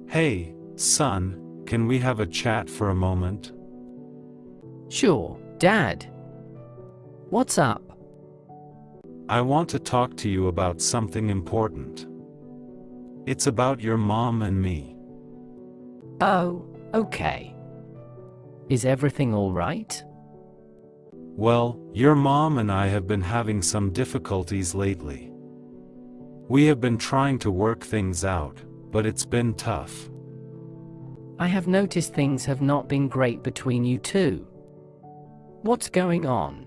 Hey, son, can we have a chat for a moment? Sure, Dad. What's up? I want to talk to you about something important. It's about your mom and me. Oh, okay. Is everything all right? Well, your mom and I have been having some difficulties lately. We have been trying to work things out, but it's been tough. I have noticed things have not been great between you two. What's going on?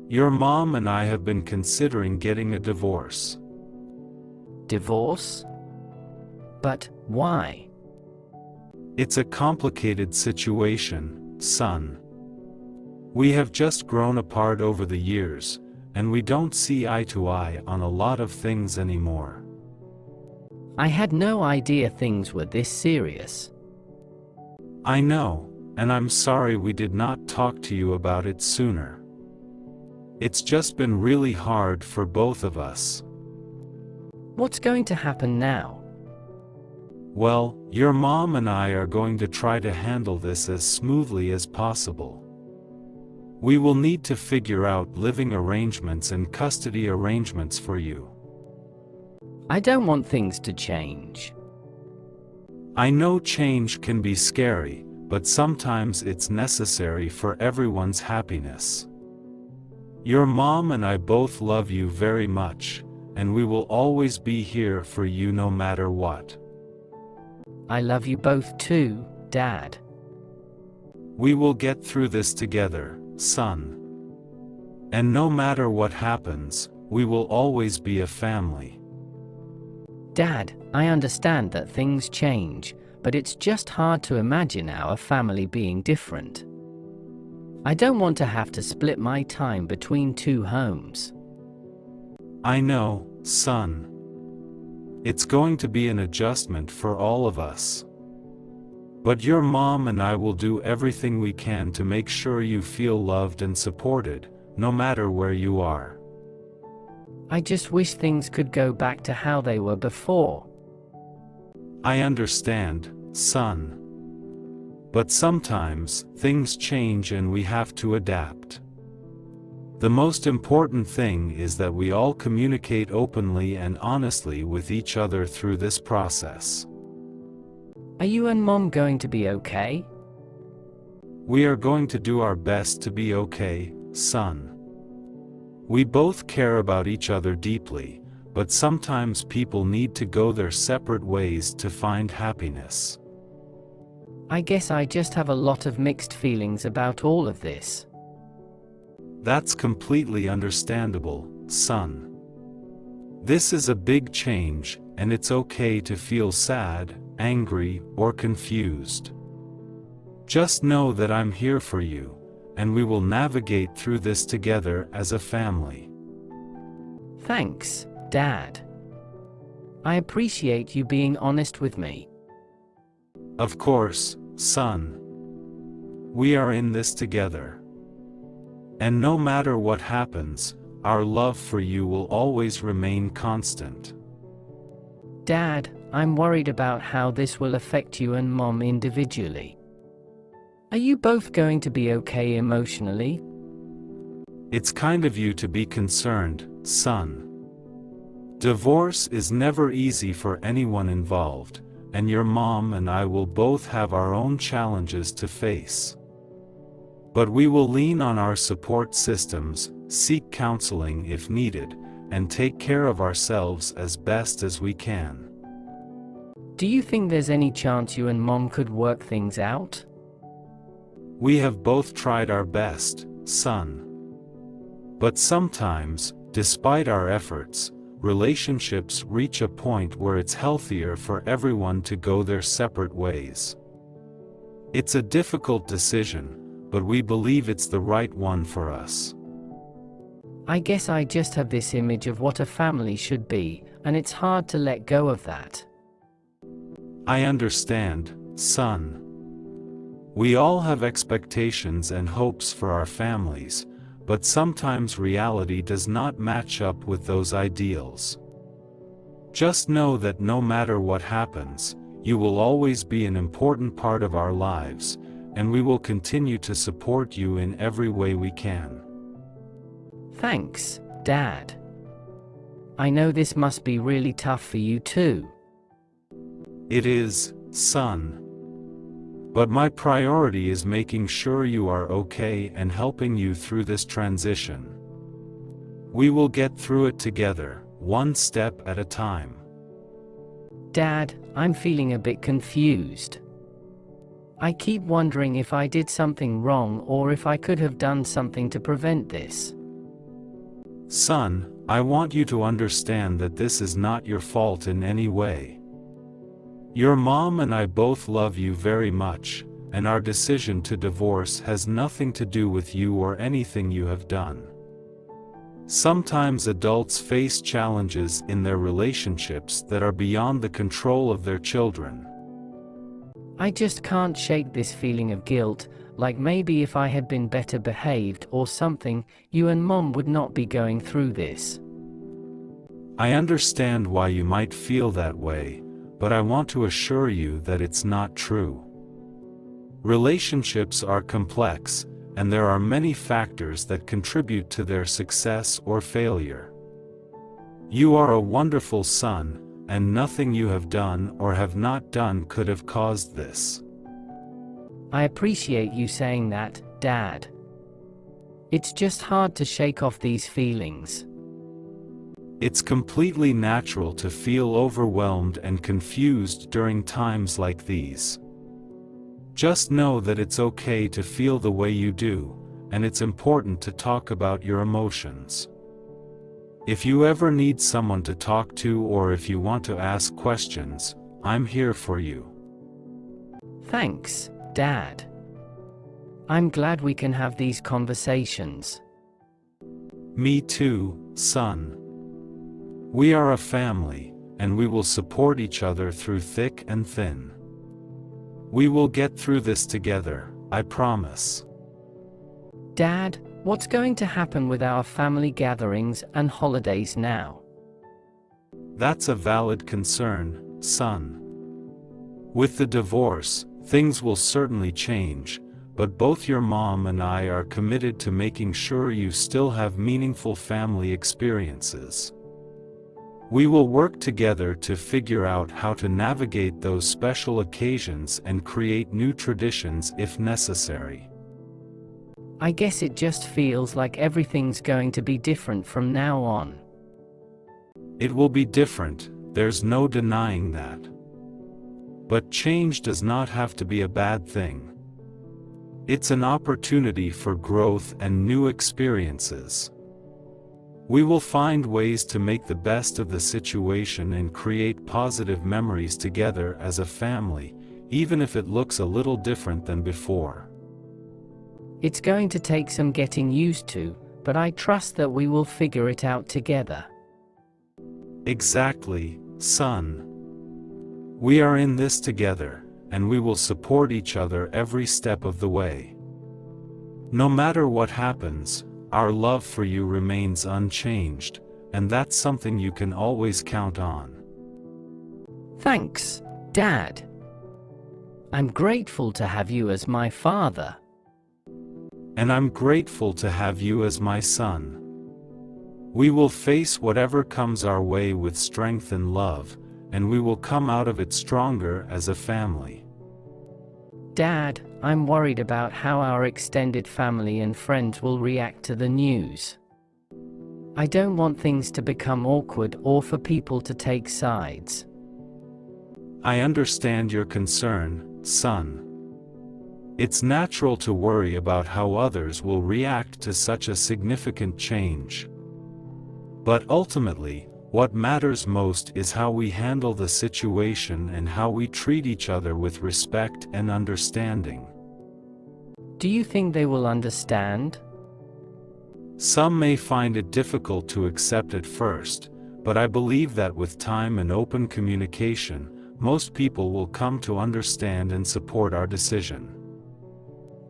Your mom and I have been considering getting a divorce. Divorce? But why? It's a complicated situation, son. We have just grown apart over the years, and we don't see eye to eye on a lot of things anymore. I had no idea things were this serious. I know, and I'm sorry we did not talk to you about it sooner. It's just been really hard for both of us. What's going to happen now? Well, your mom and I are going to try to handle this as smoothly as possible. We will need to figure out living arrangements and custody arrangements for you. I don't want things to change. I know change can be scary, but sometimes it's necessary for everyone's happiness. Your mom and I both love you very much, and we will always be here for you no matter what. I love you both too, Dad. We will get through this together, son. And no matter what happens, we will always be a family. Dad, I understand that things change, but it's just hard to imagine our family being different. I don't want to have to split my time between two homes. I know, son. It's going to be an adjustment for all of us. But your mom and I will do everything we can to make sure you feel loved and supported, no matter where you are. I just wish things could go back to how they were before. I understand, son. But sometimes, things change and we have to adapt. The most important thing is that we all communicate openly and honestly with each other through this process. Are you and Mom going to be okay? We are going to do our best to be okay, son. We both care about each other deeply, but sometimes people need to go their separate ways to find happiness. I guess I just have a lot of mixed feelings about all of this. That's completely understandable, son. This is a big change, and it's okay to feel sad, angry, or confused. Just know that I'm here for you, and we will navigate through this together as a family. Thanks, Dad. I appreciate you being honest with me. Of course, son. We are in this together. And no matter what happens, our love for you will always remain constant. Dad, I'm worried about how this will affect you and Mom individually. Are you both going to be okay emotionally? It's kind of you to be concerned, son. Divorce is never easy for anyone involved, and your mom and I will both have our own challenges to face. But we will lean on our support systems, seek counseling if needed, and take care of ourselves as best as we can. Do you think there's any chance you and Mom could work things out? We have both tried our best, son. But sometimes, despite our efforts, relationships reach a point where it's healthier for everyone to go their separate ways. It's a difficult decision, but we believe it's the right one for us. I guess I just have this image of what a family should be, and it's hard to let go of that. I understand, son. We all have expectations and hopes for our families, but sometimes reality does not match up with those ideals. Just know that no matter what happens, You will always be an important part of our lives, and we will continue to support you in every way we can. Thanks, Dad. I know this must be really tough for you too. It is, son. But my priority is making sure you are okay and helping you through this transition. We will get through it together, one step at a time. Dad, I'm feeling a bit confused. I keep wondering if I did something wrong or if I could have done something to prevent this. Son, I want you to understand that this is not your fault in any way. Your mom and I both love you very much, and our decision to divorce has nothing to do with you or anything you have done. Sometimes adults face challenges in their relationships that are beyond the control of their children. I just can't shake this feeling of guilt, like maybe if I had been better behaved or something, you and Mom would not be going through this. I understand why you might feel that way, but I want to assure you that it's not true. Relationships are complex, and there are many factors that contribute to their success or failure. You are a wonderful son, and nothing you have done or have not done could have caused this. I appreciate you saying that, Dad. It's just hard to shake off these feelings. It's completely natural to feel overwhelmed and confused during times like these. Just know that it's okay to feel the way you do, and it's important to talk about your emotions. If you ever need someone to talk to or if you want to ask questions, I'm here for you. Thanks, Dad. I'm glad we can have these conversations. Me too, son. We are a family, and we will support each other through thick and thin. We will get through this together, I promise. Dad, what's going to happen with our family gatherings and holidays now? That's a valid concern, son. With the divorce, things will certainly change, but both your mom and I are committed to making sure you still have meaningful family experiences. We will work together to figure out how to navigate those special occasions and create new traditions if necessary. I guess it just feels like everything's going to be different from now on. It will be different, there's no denying that. But change does not have to be a bad thing. It's an opportunity for growth and new experiences. We will find ways to make the best of the situation and create positive memories together as a family, even if it looks a little different than before. It's going to take some getting used to, but I trust that we will figure it out together. Exactly, son. We are in this together, and we will support each other every step of the way. No matter what happens, our love for you remains unchanged, and that's something you can always count on. Thanks, Dad. I'm grateful to have you as my father. And I'm grateful to have you as my son. We will face whatever comes our way with strength and love, and we will come out of it stronger as a family. Dad, I'm worried about how our extended family and friends will react to the news. I don't want things to become awkward or for people to take sides. I understand your concern, son. It's natural to worry about how others will react to such a significant change. But ultimately, what matters most is how we handle the situation and how we treat each other with respect and understanding. Do you think they will understand? Some may find it difficult to accept at first, but I believe that with time and open communication, most people will come to understand and support our decision.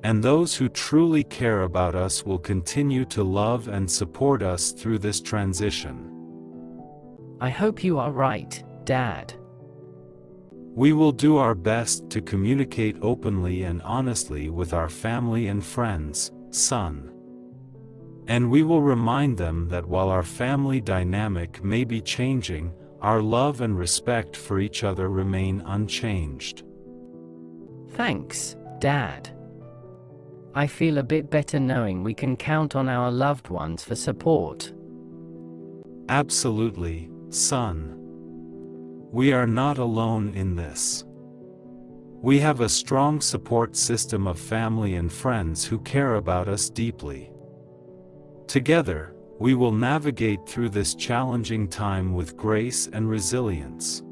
And those who truly care about us will continue to love and support us through this transition. I hope you are right, Dad. We will do our best to communicate openly and honestly with our family and friends, son. And we will remind them that while our family dynamic may be changing, our love and respect for each other remain unchanged. Thanks, Dad. I feel a bit better knowing we can count on our loved ones for support. Absolutely, son. We are not alone in this. We have a strong support system of family and friends who care about us deeply. Together, we will navigate through this challenging time with grace and resilience.